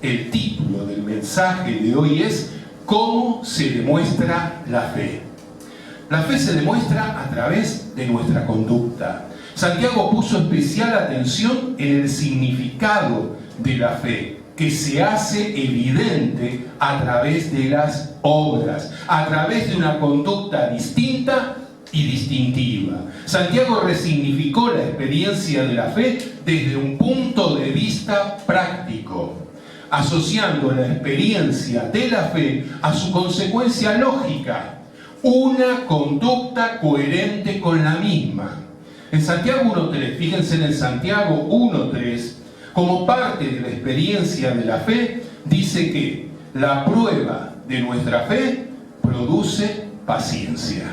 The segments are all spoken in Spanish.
El título del mensaje de hoy es ¿cómo se demuestra la fe? La fe se demuestra a través de nuestra conducta. Santiago puso especial atención en el significado de la fe, que se hace evidente a través de las obras, a través de una conducta distinta y distintiva. Santiago resignificó la experiencia de la fe desde un punto de vista práctico, asociando la experiencia de la fe a su consecuencia lógica, una conducta coherente con la misma. En Santiago 1.3, fíjense en el Santiago 1.3, como parte de la experiencia de la fe, dice que la prueba de nuestra fe produce paciencia.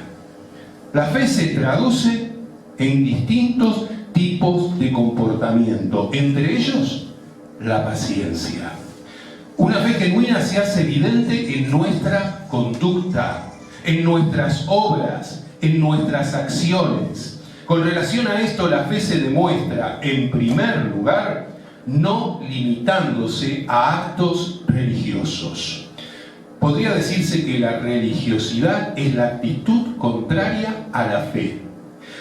La fe se traduce en distintos tipos de comportamiento, entre ellos la paciencia. Una fe genuina se hace evidente en nuestra conducta, en nuestras obras, en nuestras acciones. Con relación a esto, la fe se demuestra, en primer lugar, no limitándose a actos religiosos. Podría decirse que la religiosidad es la actitud contraria a la fe.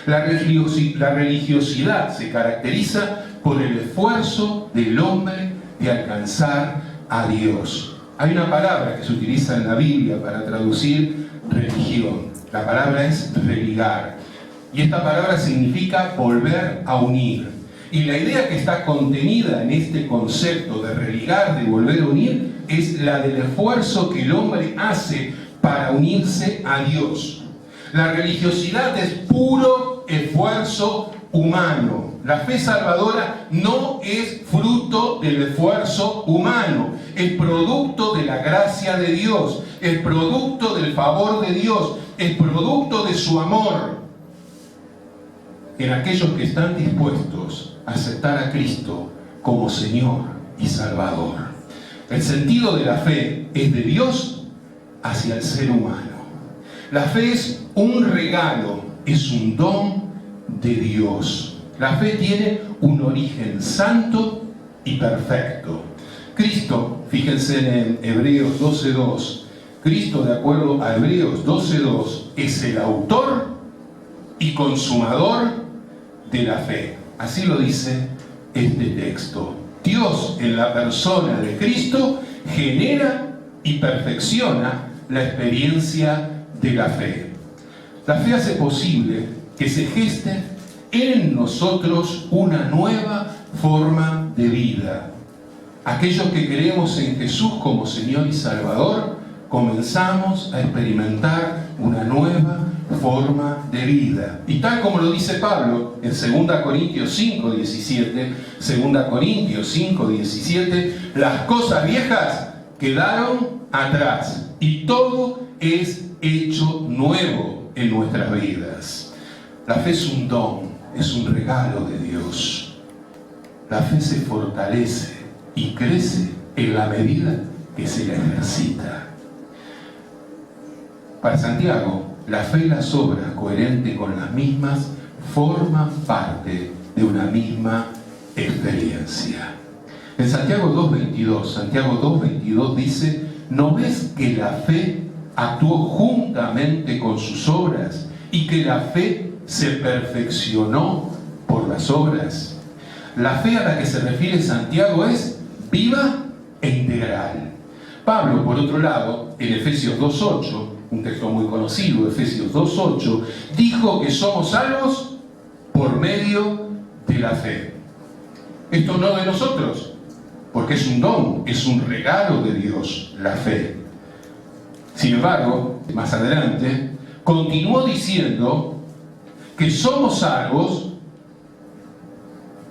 La religiosidad se caracteriza por el esfuerzo del hombre de alcanzar a Dios. Hay una palabra que se utiliza en la Biblia para traducir religión. La palabra es religar. Y esta palabra significa volver a unir. Y la idea que está contenida en este concepto de religar, de volver a unir, es la del esfuerzo que el hombre hace para unirse a Dios. La religiosidad es puro esfuerzo humano. La fe salvadora no es fruto del esfuerzo humano, es producto de la gracia de Dios, es producto del favor de Dios, es producto de su amor en aquellos que están dispuestos a aceptar a Cristo como Señor y Salvador. El sentido de la fe es de Dios hacia el ser humano. La fe es un regalo, es un don de Dios. La fe tiene un origen santo y perfecto. Cristo, fíjense en Hebreos 12.2, Cristo, de acuerdo a Hebreos 12.2, es el autor y consumador de la fe. Así lo dice este texto. Dios, en la persona de Cristo, genera y perfecciona la experiencia de la fe. La fe hace posible que se geste en nosotros una nueva forma de vida. Aquellos que creemos en Jesús como Señor y Salvador, comenzamos a experimentar una nueva forma de vida. Y tal como lo dice Pablo en 2 Corintios 5.17, 2 Corintios 5.17, las cosas viejas quedaron atrás y todo es hecho nuevo en nuestras vidas. La fe es un don, es un regalo de Dios. La fe se fortalece y crece en la medida que se la ejercita. Para Santiago, la fe y las obras coherentes con las mismas forman parte de una misma experiencia. En Santiago 2.22 dice: ¿no ves que la fe actuó juntamente con sus obras y que la fe se perfeccionó por las obras? La fe a la que se refiere Santiago es viva e integral. Pablo, por otro lado, en Efesios 2.8, un texto muy conocido, Efesios 2.8, dijo que somos salvos por medio de la fe. Esto no de nosotros, porque es un don, es un regalo de Dios, la fe. Sin embargo, más adelante, continuó diciendo que somos salvos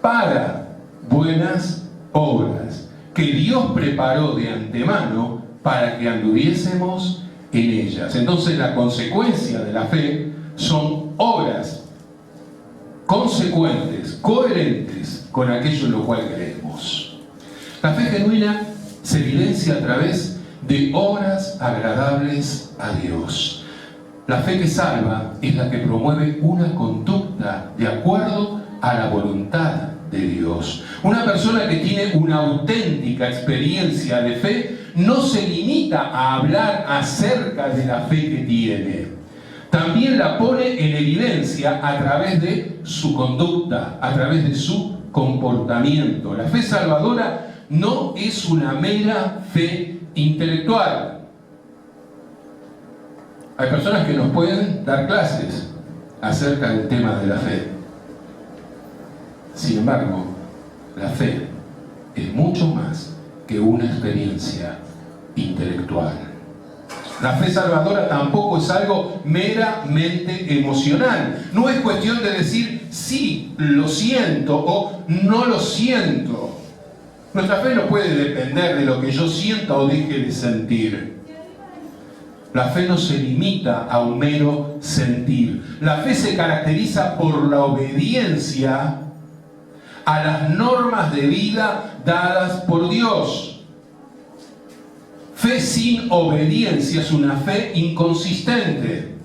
para buenas obras, que Dios preparó de antemano para que anduviésemos en ellas. Entonces, la consecuencia de la fe son obras consecuentes, coherentes con aquello en lo cual creemos. La fe genuina se evidencia a través de obras agradables a Dios. La fe que salva es la que promueve una conducta de acuerdo a la voluntad de Dios. Una persona que tiene una auténtica experiencia de fe no se limita a hablar acerca de la fe que tiene. También la pone en evidencia a través de su conducta, a través de su comportamiento. La fe salvadora no es una mera fe intelectual. Hay personas que nos pueden dar clases acerca del tema de la fe. Sin embargo, la fe es mucho más que una experiencia intelectual. La fe salvadora tampoco es algo meramente emocional. No es cuestión de decir sí, lo siento o no lo siento. Nuestra fe no puede depender de lo que yo sienta o deje de sentir. La fe no se limita a un mero sentir. La fe se caracteriza por la obediencia a las normas de vida dadas por Dios. Fe sin obediencia es una fe inconsistente.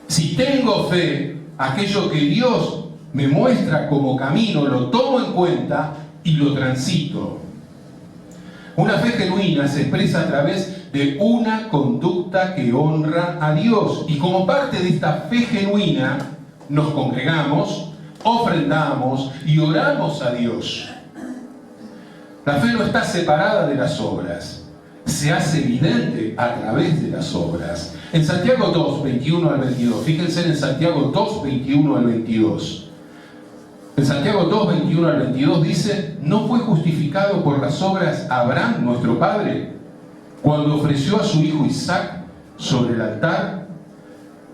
Si tengo fe, aquello que Dios me muestra como camino, lo tomo en cuenta y lo transito. Una fe genuina se expresa a través de una conducta que honra a Dios. Y como parte de esta fe genuina, nos congregamos, ofrendamos y oramos a Dios. La fe no está separada de las obras. Se hace evidente a través de las obras. En Santiago 2, 21 al 22, fíjense en Santiago 2, 21 al 22. En Santiago 2, 21 al 22 dice: ¿no fue justificado por las obras Abraham, nuestro padre, cuando ofreció a su hijo Isaac sobre el altar?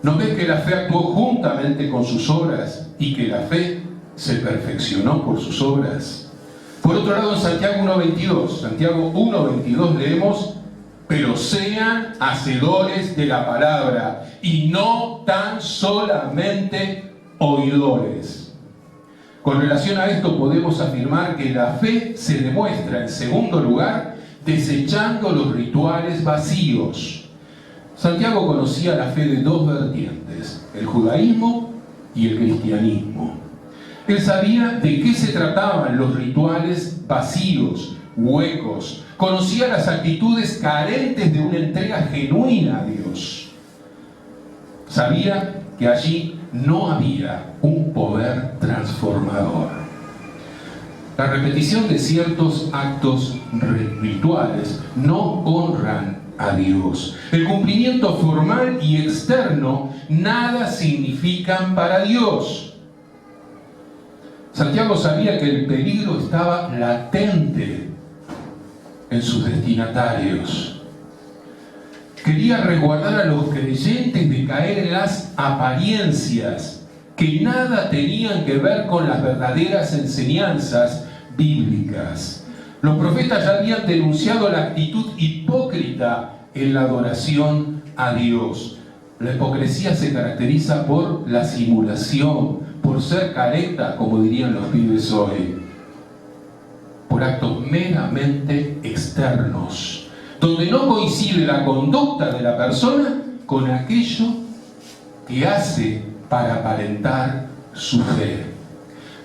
¿No ves que la fe actuó juntamente con sus obras y que la fe se perfeccionó por sus obras? Por otro lado, en Santiago 1.22 leemos: pero sean hacedores de la palabra y no tan solamente oidores. Con relación a esto podemos afirmar que la fe se demuestra, en segundo lugar, desechando los rituales vacíos. Santiago conocía la fe de dos vertientes, el judaísmo y el cristianismo. Él sabía de qué se trataban los rituales vacíos, huecos. Conocía las actitudes carentes de una entrega genuina a Dios. Sabía que allí no había un poder transformador. La repetición de ciertos actos rituales no honran a Dios. El cumplimiento formal y externo nada significan para Dios. Santiago sabía que el peligro estaba latente en sus destinatarios. Quería resguardar a los creyentes de caer en las apariencias que nada tenían que ver con las verdaderas enseñanzas bíblicas. Los profetas ya habían denunciado la actitud hipócrita en la adoración a Dios. La hipocresía se caracteriza por la simulación, por ser careta, como dirían los pibes hoy, por actos meramente externos, donde no coincide la conducta de la persona con aquello que hace para aparentar su fe.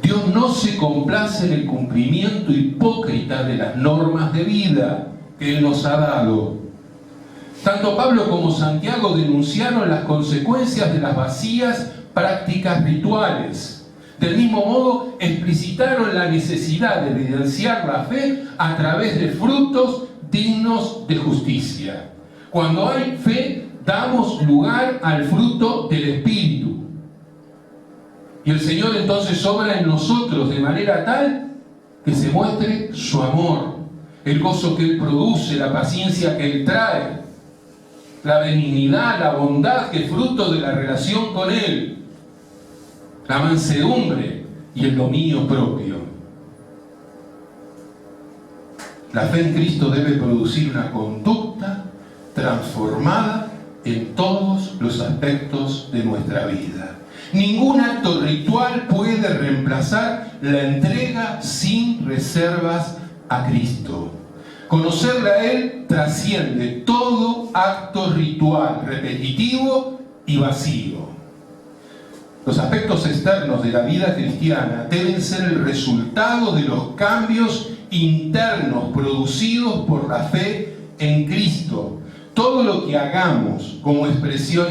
Dios no se complace en el cumplimiento hipócrita de las normas de vida que Él nos ha dado. Tanto Pablo como Santiago denunciaron las consecuencias de las vacías prácticas rituales. Del mismo modo, explicitaron la necesidad de evidenciar la fe a través de frutos dignos de justicia. Cuando hay fe, damos lugar al fruto del Espíritu. Y el Señor entonces obra en nosotros de manera tal que se muestre su amor, el gozo que Él produce, la paciencia que Él trae, la benignidad, la bondad que es fruto de la relación con Él, la mansedumbre y el dominio propio. La fe en Cristo debe producir una conducta transformada en todos los aspectos de nuestra vida. Ningún acto ritual puede reemplazar la entrega sin reservas a Cristo. Conocerle a Él trasciende todo acto ritual repetitivo y vacío. Los aspectos externos de la vida cristiana deben ser el resultado de los cambios internos producidos por la fe en Cristo. Todo lo que hagamos como expresión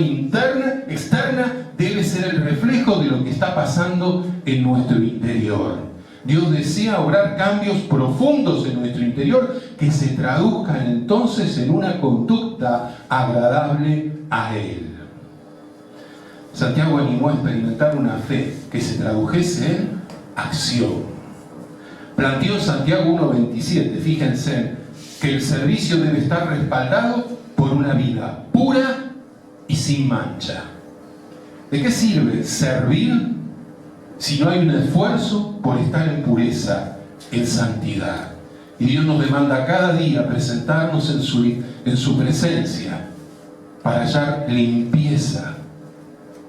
externa, debe ser el reflejo de lo que está pasando en nuestro interior. Dios desea obrar cambios profundos en nuestro interior que se traduzcan entonces en una conducta agradable a Él. Santiago animó a experimentar una fe que se tradujese en acción. Planteó en Santiago 1:27, fíjense, que el servicio debe estar respaldado por una vida pura y sin mancha. ¿De qué sirve servir si no hay un esfuerzo por estar en pureza, en santidad? Y Dios nos demanda cada día presentarnos en su presencia para hallar limpieza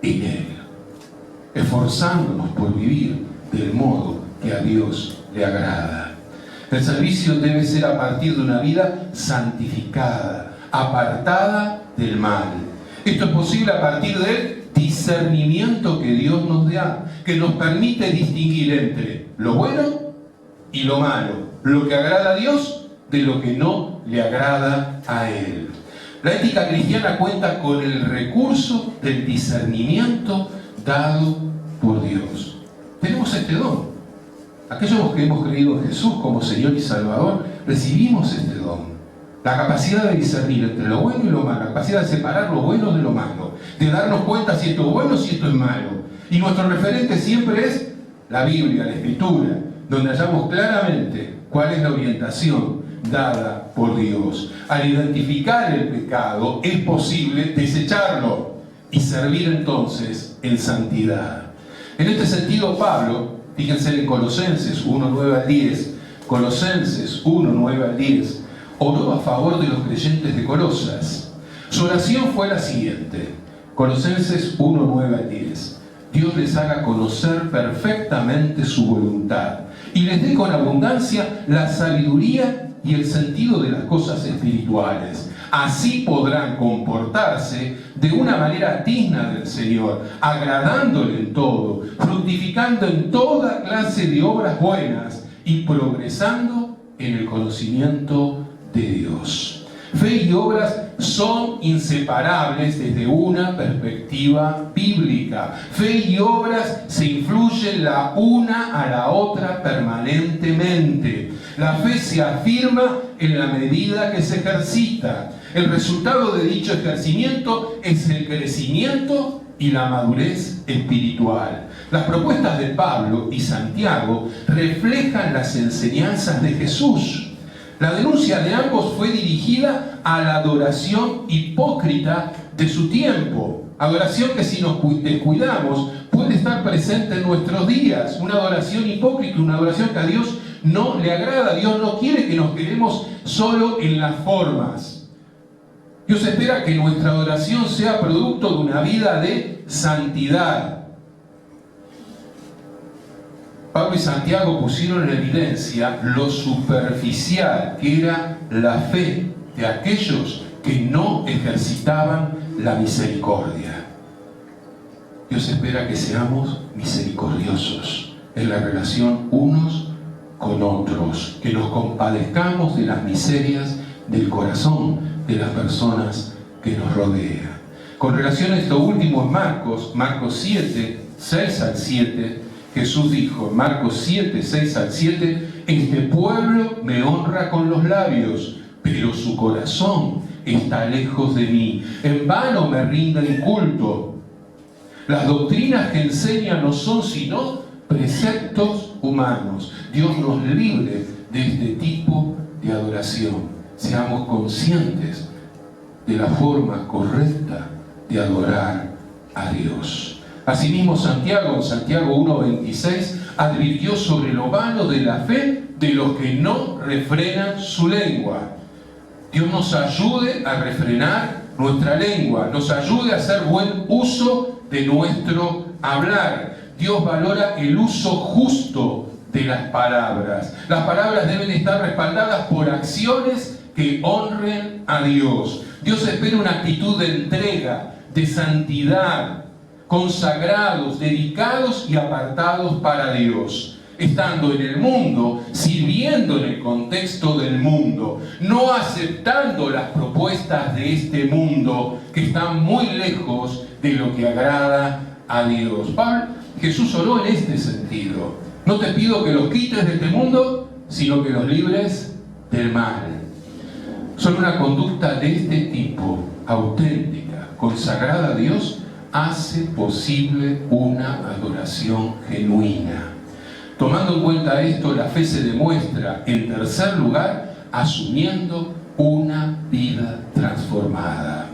en Él, esforzándonos por vivir del modo que a Dios le agrada. El servicio debe ser a partir de una vida santificada, apartada del mal. Esto es posible a partir del discernimiento que Dios nos da, que nos permite distinguir entre lo bueno y lo malo, lo que agrada a Dios de lo que no le agrada a Él. La ética cristiana cuenta con el recurso del discernimiento dado por Dios. Tenemos este don. Aquellos que hemos creído en Jesús como Señor y Salvador, recibimos este don. La capacidad de discernir entre lo bueno y lo malo, la capacidad de separar lo bueno de lo malo, de darnos cuenta si esto es bueno, si esto es malo. Y nuestro referente siempre es la Biblia, la Escritura, donde hallamos claramente cuál es la orientación dada por Dios. Al identificar el pecado, es posible desecharlo y servir entonces en santidad. En este sentido, Pablo, fíjense en Colosenses 1:9-10, Colosenses 1:9-10, oró a favor de los creyentes de Colosas. Su oración fue la siguiente, Colosenses 1:9-10. Dios les haga conocer perfectamente su voluntad y les dé con abundancia la sabiduría y el sentido de las cosas espirituales. Así podrán comportarse de una manera digna del Señor, agradándole en todo, fructificando en toda clase de obras buenas y progresando en el conocimiento de Dios. Fe y obras son inseparables desde una perspectiva bíblica. Fe y obras se influyen la una a la otra permanentemente. La fe se afirma en la medida que se ejercita. El resultado de dicho ejercimiento es el crecimiento y la madurez espiritual. Las propuestas de Pablo y Santiago reflejan las enseñanzas de Jesús. La denuncia de ambos fue dirigida a la adoración hipócrita de su tiempo. Adoración que si nos descuidamos puede estar presente en nuestros días. Una adoración hipócrita, una adoración que a Dios no le agrada. Dios no quiere que nos quedemos solo en las formas. Dios espera que nuestra adoración sea producto de una vida de santidad. Pablo y Santiago pusieron en evidencia lo superficial que era la fe de aquellos que no ejercitaban la misericordia. Dios espera que seamos misericordiosos en la relación unos con otros, que nos compadezcamos de las miserias del corazón de las personas que nos rodean. Con relación a esto último en Marcos 7, 6-7, Jesús dijo, Marcos 7, 6-7, este pueblo me honra con los labios, pero su corazón está lejos de mí. En vano me rinden culto. Las doctrinas que enseñan no son sino preceptos humanos. Dios nos libre de este tipo de adoración. Seamos conscientes de la forma correcta de adorar a Dios. Asimismo, Santiago, en Santiago 1:26, advirtió sobre lo vano de la fe de los que no refrenan su lengua. Dios nos ayude a refrenar nuestra lengua, nos ayude a hacer buen uso de nuestro hablar. Dios valora el uso justo de las palabras. Las palabras deben estar respaldadas por acciones que honren a Dios. Dios espera una actitud de entrega, de santidad. consagrados, dedicados y apartados para Dios, estando en el mundo, sirviendo en el contexto del mundo, no aceptando las propuestas de este mundo que están muy lejos de lo que agrada a Dios. Jesús oró en este sentido: no te pido que los quites de este mundo, sino que los libres del mal. Solo una conducta de este tipo, auténtica, consagrada a Dios, hace posible una adoración genuina. Tomando en cuenta esto, la fe se demuestra, en tercer lugar, asumiendo una vida transformada.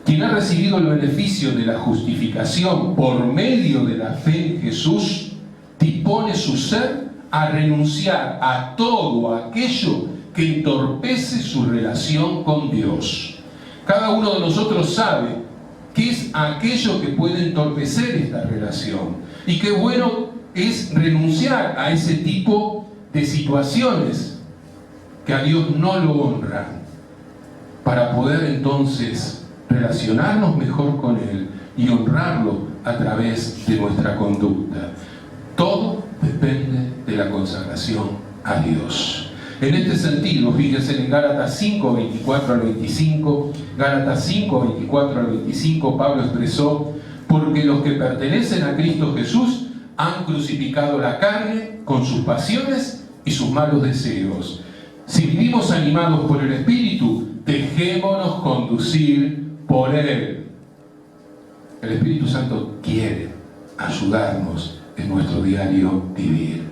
Quien ha recibido el beneficio de la justificación por medio de la fe en Jesús, dispone su ser a renunciar a todo aquello que entorpece su relación con Dios. Cada uno de nosotros sabe qué es aquello que puede entorpecer esta relación, y qué bueno es renunciar a ese tipo de situaciones que a Dios no lo honran, para poder entonces relacionarnos mejor con Él y honrarlo a través de nuestra conducta. Todo depende de la consagración a Dios. En este sentido, fíjense en Gálatas 5, 24 al 25, Gálatas 5, 24 al 25, Pablo expresó: porque los que pertenecen a Cristo Jesús han crucificado la carne con sus pasiones y sus malos deseos. Si vivimos animados por el Espíritu, dejémonos conducir por Él. El Espíritu Santo quiere ayudarnos en nuestro diario vivir.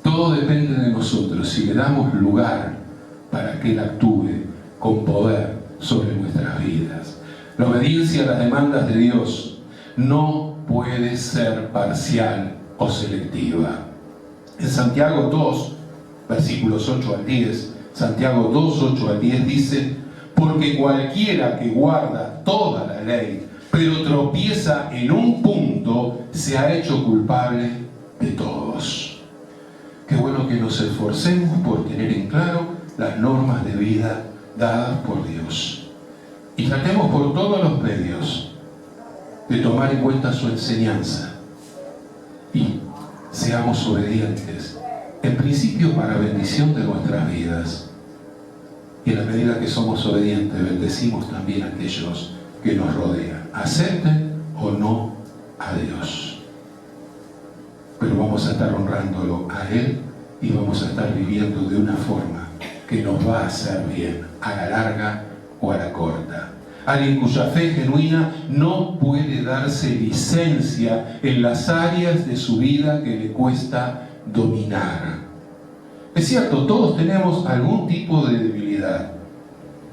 Todo depende de nosotros, si le damos lugar para que Él actúe con poder sobre nuestras vidas. La obediencia a las demandas de Dios no puede ser parcial o selectiva. En Santiago 2, versículos 8 al 10, Santiago 2, 8 al 10 dice: porque cualquiera que guarda toda la ley, pero tropieza en un punto, se ha hecho culpable de todos. Qué bueno que nos esforcemos por tener en claro las normas de vida dadas por Dios. Y tratemos por todos los medios de tomar en cuenta su enseñanza. Y seamos obedientes, en principio para bendición de nuestras vidas. Y en la medida que somos obedientes, bendecimos también a aquellos que nos rodean, acepten o no a Dios. Pero vamos a estar honrándolo a Él y vamos a estar viviendo de una forma que nos va a hacer bien, a la larga o a la corta. Alguien cuya fe genuina no puede darse licencia en las áreas de su vida que le cuesta dominar. Es cierto, todos tenemos algún tipo de debilidad,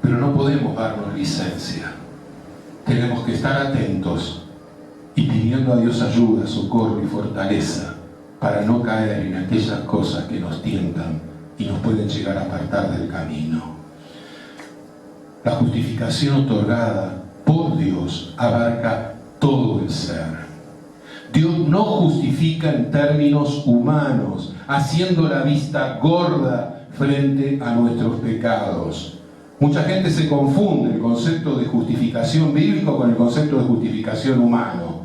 pero no podemos darnos licencia. Tenemos que estar atentos y pidiendo a Dios ayuda, socorro y fortaleza para no caer en aquellas cosas que nos tientan y nos pueden llegar a apartar del camino. La justificación otorgada por Dios abarca todo el ser. Dios no justifica en términos humanos, haciendo la vista gorda frente a nuestros pecados. Mucha gente se confunde el concepto de justificación bíblico con el concepto de justificación humano.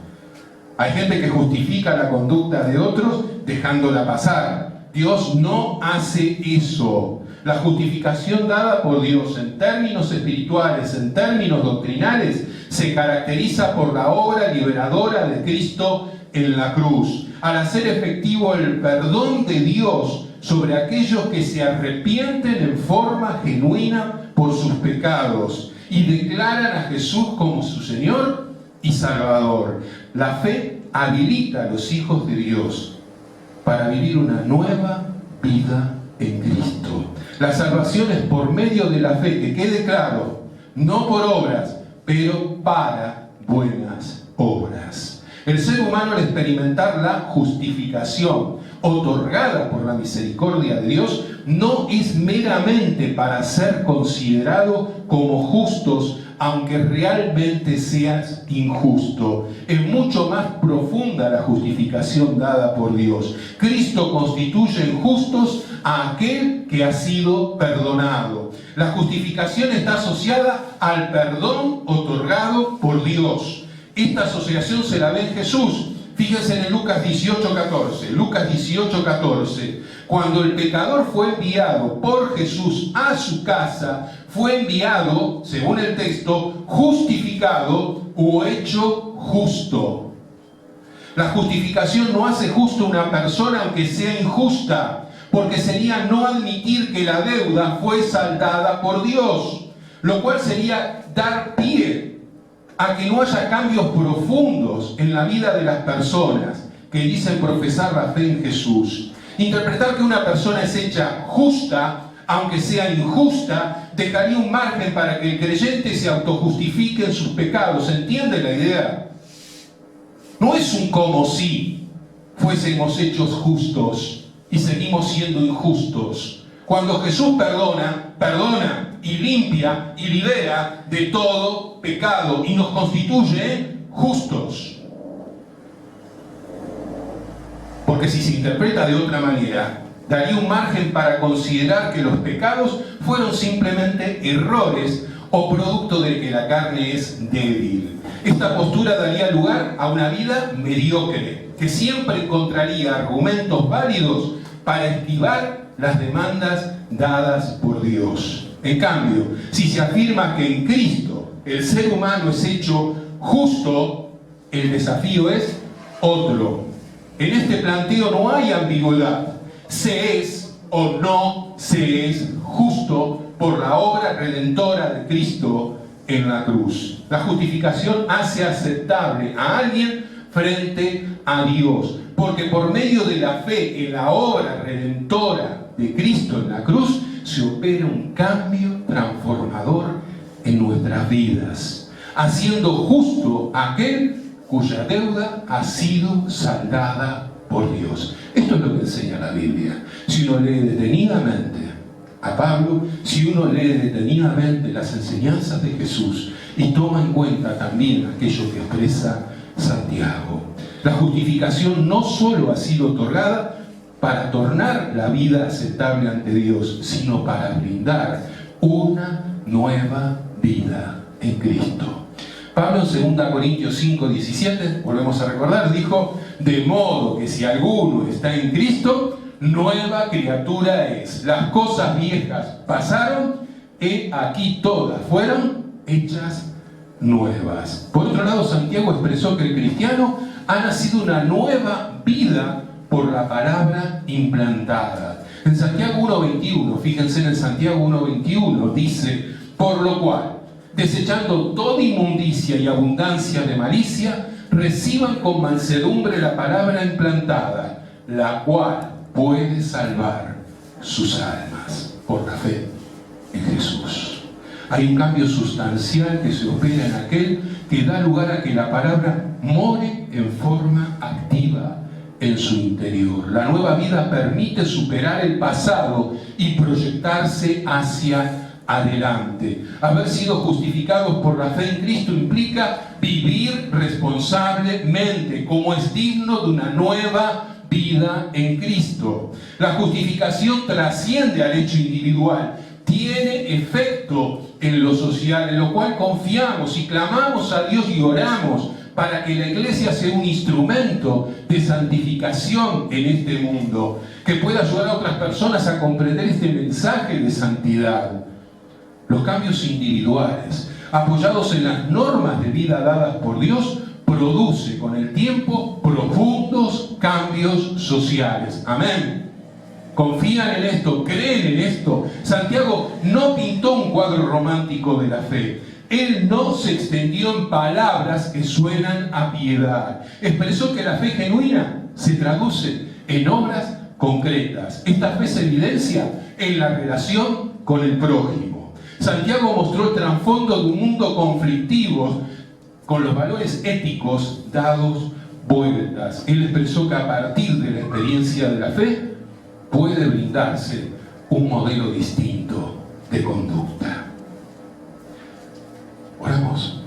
Hay gente que justifica la conducta de otros dejándola pasar. Dios no hace eso. La justificación dada por Dios en términos espirituales, en términos doctrinales, se caracteriza por la obra liberadora de Cristo en la cruz. Al hacer efectivo el perdón de Dios sobre aquellos que se arrepienten en forma genuina por sus pecados y declaran a Jesús como su Señor y Salvador. La fe habilita a los hijos de Dios para vivir una nueva vida en Cristo. La salvación es por medio de la fe, que quede claro, no por obras, pero para buenas obras. El ser humano, al experimentar la justificación otorgada por la misericordia de Dios, no es meramente para ser considerado como justos, aunque realmente seas injusto. Es mucho más profunda la justificación dada por Dios. Cristo constituye justos a aquel que ha sido perdonado. La justificación está asociada al perdón otorgado por Dios. Esta asociación se la ve en Jesús. Fíjense en Lucas 18:14. Lucas 18:14. Cuando el pecador fue enviado por Jesús a su casa, fue enviado, según el texto, justificado o hecho justo. La justificación no hace justo a una persona aunque sea injusta, porque sería no admitir que la deuda fue saldada por Dios, lo cual sería dar pie a que no haya cambios profundos en la vida de las personas que dicen profesar la fe en Jesús. Interpretar que una persona es hecha justa, aunque sea injusta, dejaría un margen para que el creyente se autojustifique en sus pecados. ¿Entiende la idea? No es un como si fuésemos hechos justos y seguimos siendo injustos. Cuando Jesús perdona, perdona y limpia y libera de todo pecado y nos constituye justos. Porque si se interpreta de otra manera, daría un margen para considerar que los pecados fueron simplemente errores o producto de que la carne es débil. Esta postura daría lugar a una vida mediocre, que siempre encontraría argumentos válidos para esquivar las demandas dadas por Dios. En cambio, si se afirma que en Cristo el ser humano es hecho justo, el desafío es otro. En este planteo no hay ambigüedad. Se es o no se es justo por la obra redentora de Cristo en la cruz. La justificación hace aceptable a alguien frente a Dios, porque por medio de la fe en la obra redentora de Cristo en la cruz se opera un cambio transformador en nuestras vidas, haciendo justo a aquel cuya deuda ha sido saldada por Dios. Esto es lo que enseña la Biblia. Si uno lee detenidamente a Pablo, si uno lee detenidamente las enseñanzas de Jesús y toma en cuenta también aquello que expresa Santiago. La justificación no solo ha sido otorgada para tornar la vida aceptable ante Dios, sino para brindar una nueva vida en Cristo. Pablo en 2 Corintios 5:17, volvemos a recordar, dijo: de modo que si alguno está en Cristo, nueva criatura es. Las cosas viejas pasaron, he aquí todas fueron hechas nuevas. Por otro lado, Santiago expresó que el cristiano ha nacido una nueva vida por la palabra implantada. En Santiago 1:21, fíjense en el Santiago 1:21, dice: por lo cual, desechando toda inmundicia y abundancia de malicia, reciban con mansedumbre la palabra implantada, la cual puede salvar sus almas por la fe en Jesús. Hay un cambio sustancial que se opera en aquel que da lugar a que la palabra more en forma activa en su interior. La nueva vida permite superar el pasado y proyectarse hacia adelante. Haber sido justificados por la fe en Cristo implica vivir responsablemente, como es digno de una nueva vida en Cristo. La justificación trasciende al hecho individual, tiene efecto en lo social, en lo cual confiamos y clamamos a Dios y oramos para que la iglesia sea un instrumento de santificación en este mundo, que pueda ayudar a otras personas a comprender este mensaje de santidad. Los cambios individuales, apoyados en las normas de vida dadas por Dios, produce con el tiempo profundos cambios sociales. Amén. ¿Confían en esto? ¿Creen en esto? Santiago no pintó un cuadro romántico de la fe. Él no se extendió en palabras que suenan a piedad. Expresó que la fe genuina se traduce en obras concretas. Esta fe se evidencia en la relación con el prójimo. Santiago mostró el trasfondo de un mundo conflictivo con los valores éticos dados vueltas. Él expresó que a partir de la experiencia de la fe puede brindarse un modelo distinto de conducta. Oramos.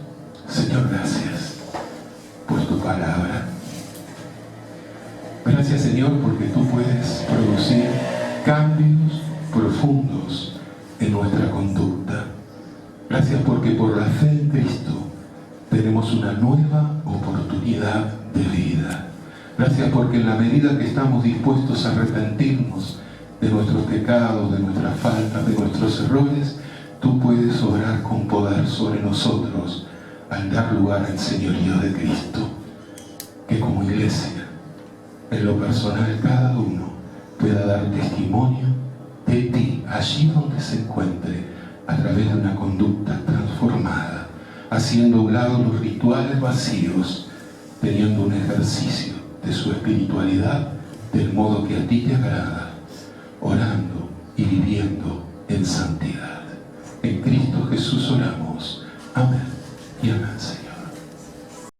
Señor, gracias por tu palabra. Gracias, Señor, porque tú puedes producir cambios profundos en nuestra conducta. Gracias porque por la fe en Cristo tenemos una nueva oportunidad de vida. Gracias porque en la medida que estamos dispuestos a arrepentirnos de nuestros pecados, de nuestras faltas, de nuestros errores, tú puedes obrar con poder sobre nosotros al dar lugar al señorío de Cristo. Que como iglesia, en lo personal, cada uno pueda dar testimonio de ti allí donde se encuentre, a través de una conducta transformada, haciendo a un lado los rituales vacíos, teniendo un ejercicio de su espiritualidad del modo que a ti te agrada, orando y viviendo en santidad. En Cristo Jesús oramos.